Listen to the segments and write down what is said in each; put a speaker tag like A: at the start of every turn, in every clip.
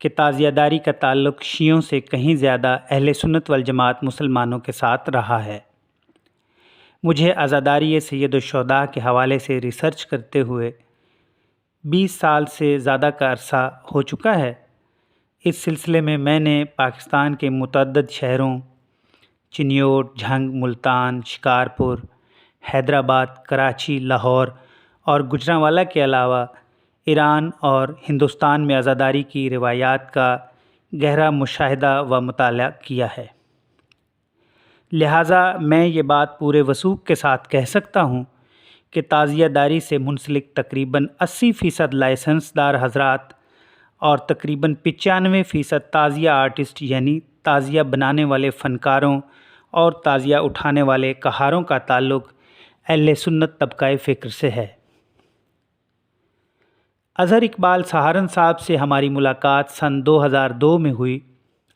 A: کہ تعزیہ داری کا تعلق شیعوں سے کہیں زیادہ اہل سنت والجماعت مسلمانوں کے ساتھ رہا ہے۔ مجھے عزاداری سید الشہداء کے حوالے سے ریسرچ کرتے ہوئے 20 سال سے زیادہ کا عرصہ ہو چکا ہے۔ اس سلسلے میں نے پاکستان کے متعدد شہروں چنیوٹ، جھنگ، ملتان، شکارپور، حیدرآباد، کراچی، لاہور اور گجرانوالہ کے علاوہ ایران اور ہندوستان میں عزاداری کی روایات کا گہرا مشاہدہ و مطالعہ کیا ہے۔ لہٰذا میں یہ بات پورے وثوق کے ساتھ کہہ سکتا ہوں کہ تعزیہ داری سے منسلک تقریباً 80% لائسنس دار حضرات اور تقریباً 95% تعزیہ آرٹسٹ یعنی تعزیہ بنانے والے فنکاروں اور تعزیہ اٹھانے والے کہاروں کا تعلق اہل سنت طبقہ فکر سے ہے۔ اظہر اقبال سہارن صاحب سے ہماری ملاقات سن 2002 میں ہوئی۔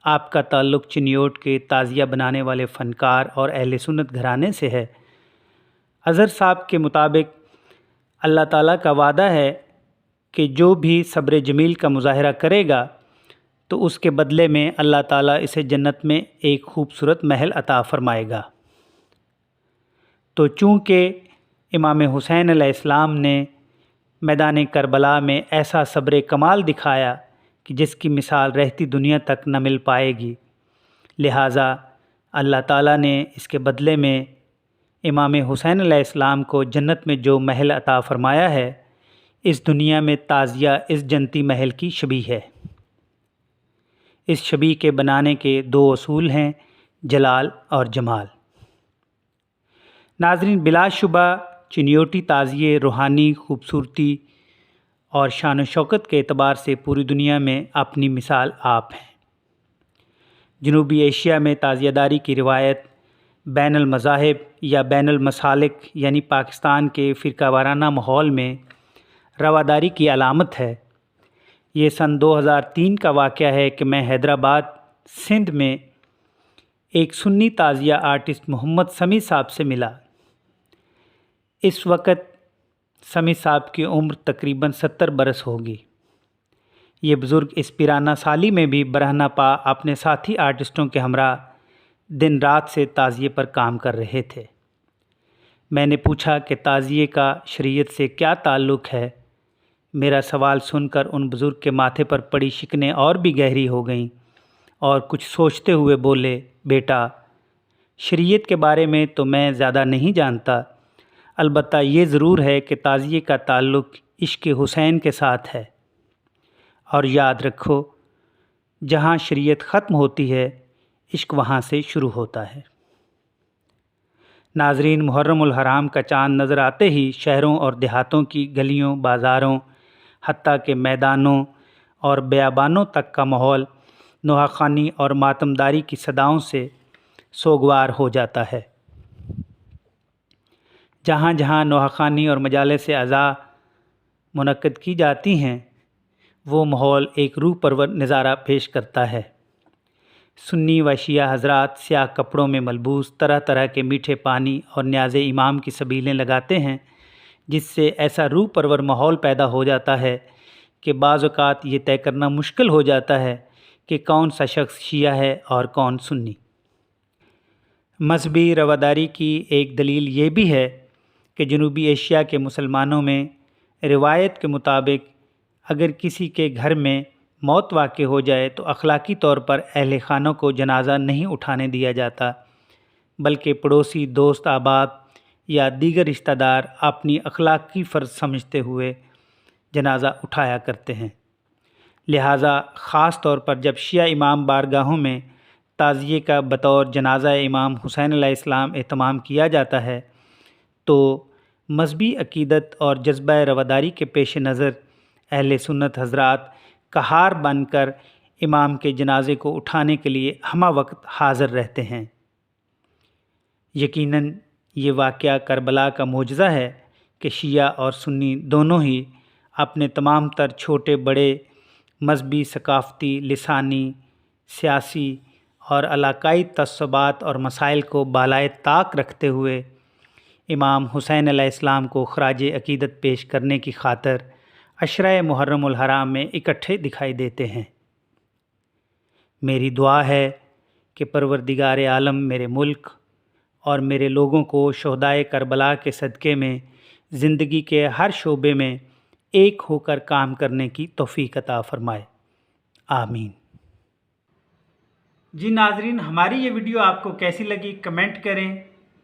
A: آپ کا تعلق چنیوٹ کے تعزیہ بنانے والے فنکار اور اہل سنت گھرانے سے ہے۔ اظہر صاحب کے مطابق اللہ تعالیٰ کا وعدہ ہے کہ جو بھی صبر جمیل کا مظاہرہ کرے گا تو اس کے بدلے میں اللہ تعالیٰ اسے جنت میں ایک خوبصورت محل عطا فرمائے گا۔ تو چونکہ امام حسین علیہ السلام نے میدان کربلا میں ایسا صبر کمال دکھایا کہ جس کی مثال رہتی دنیا تک نہ مل پائے گی، لہٰذا اللہ تعالیٰ نے اس کے بدلے میں امام حسین علیہ السلام کو جنت میں جو محل عطا فرمایا ہے، اس دنیا میں تعزیہ اس جنتی محل کی شبیہ ہے۔ اس شبیہ کے بنانے کے 2 اصول ہیں، جلال اور جمال۔ ناظرین، بلا شبہ چنیوٹی تعزیے روحانی خوبصورتی اور شان و شوکت کے اعتبار سے پوری دنیا میں اپنی مثال آپ ہیں۔ جنوبی ایشیا میں تعزیہ داری کی روایت بین المذاہب یا بین المسالک یعنی پاکستان کے فرقہ وارانہ ماحول میں رواداری کی علامت ہے۔ یہ سن 2003 کا واقعہ ہے کہ میں حیدرآباد، سندھ میں ایک سنی تعزیہ آرٹسٹ محمد سمیع صاحب سے ملا۔ اس وقت سمیع صاحب کی عمر تقریباً 70 برس ہوگی۔ یہ بزرگ اس پیرانہ سالی میں بھی برہنہ پا اپنے ساتھی آرٹسٹوں کے ہمراہ دن رات سے تعزیے پر کام کر رہے تھے۔ میں نے پوچھا کہ تعزیے کا شریعت سے کیا تعلق ہے۔ میرا سوال سن کر ان بزرگ کے ماتھے پر پڑی شکنیں اور بھی گہری ہو گئیں اور کچھ سوچتے ہوئے بولے، بیٹا، شریعت کے بارے میں تو میں زیادہ نہیں جانتا، البتہ یہ ضرور ہے کہ تعزیے کا تعلق عشق حسین کے ساتھ ہے، اور یاد رکھو جہاں شریعت ختم ہوتی ہے عشق وہاں سے شروع ہوتا ہے۔ ناظرین، محرم الحرام کا چاند نظر آتے ہی شہروں اور دیہاتوں کی گلیوں، بازاروں، حتیٰ کہ میدانوں اور بیابانوں تک کا ماحول نوحہ خوانی اور ماتمداری کی صداؤں سے سوگوار ہو جاتا ہے۔ جہاں جہاں نوحہ خوانی اور مجالس اعزاء منعقد کی جاتی ہیں، وہ ماحول ایک روح پرور نظارہ پیش کرتا ہے۔ سنی و شیعہ حضرات سیاہ کپڑوں میں ملبوس طرح طرح کے میٹھے پانی اور نیاز امام کی سبیلیں لگاتے ہیں، جس سے ایسا روح پرور ماحول پیدا ہو جاتا ہے کہ بعض اوقات یہ طے کرنا مشکل ہو جاتا ہے کہ کون سا شخص شیعہ ہے اور کون سنی۔ مذہبی رواداری کی ایک دلیل یہ بھی ہے کہ جنوبی ایشیا کے مسلمانوں میں روایت کے مطابق اگر کسی کے گھر میں موت واقع ہو جائے تو اخلاقی طور پر اہل خانوں کو جنازہ نہیں اٹھانے دیا جاتا، بلکہ پڑوسی، دوست احباب یا دیگر رشتہ دار اپنی اخلاقی فرض سمجھتے ہوئے جنازہ اٹھایا کرتے ہیں۔ لہٰذا خاص طور پر جب شیعہ امام بارگاہوں میں تعزیے کا بطور جنازہ امام حسین علیہ السلام اہتمام کیا جاتا ہے تو مذہبی عقیدت اور جذبہ رواداری کے پیش نظر اہل سنت حضرات کہار بن کر امام کے جنازے کو اٹھانے کے لیے ہمہ وقت حاضر رہتے ہیں۔ یقیناً یہ واقعہ کربلا کا معجزہ ہے کہ شیعہ اور سنی دونوں ہی اپنے تمام تر چھوٹے بڑے مذہبی، ثقافتی، لسانی، سیاسی اور علاقائی تعصبات اور مسائل کو بالائے طاق رکھتے ہوئے امام حسین علیہ السلام کو خراج عقیدت پیش کرنے کی خاطر عشرہ محرم الحرام میں اکٹھے دکھائی دیتے ہیں۔ میری دعا ہے کہ پروردگار عالم میرے ملک اور میرے لوگوں کو شہدائے کربلا کے صدقے میں زندگی کے ہر شعبے میں ایک ہو کر کام کرنے کی توفیق عطا فرمائے، آمین۔ جی ناظرین، ہماری یہ ویڈیو آپ کو کیسی لگی کمنٹ کریں،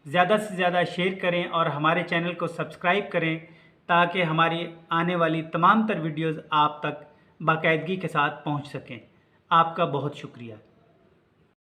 A: زیادہ سے زیادہ شیئر کریں اور ہمارے چینل کو سبسکرائب کریں تاکہ ہماری آنے والی تمام تر ویڈیوز آپ تک باقاعدگی کے ساتھ پہنچ سکیں۔ آپ کا بہت شکریہ۔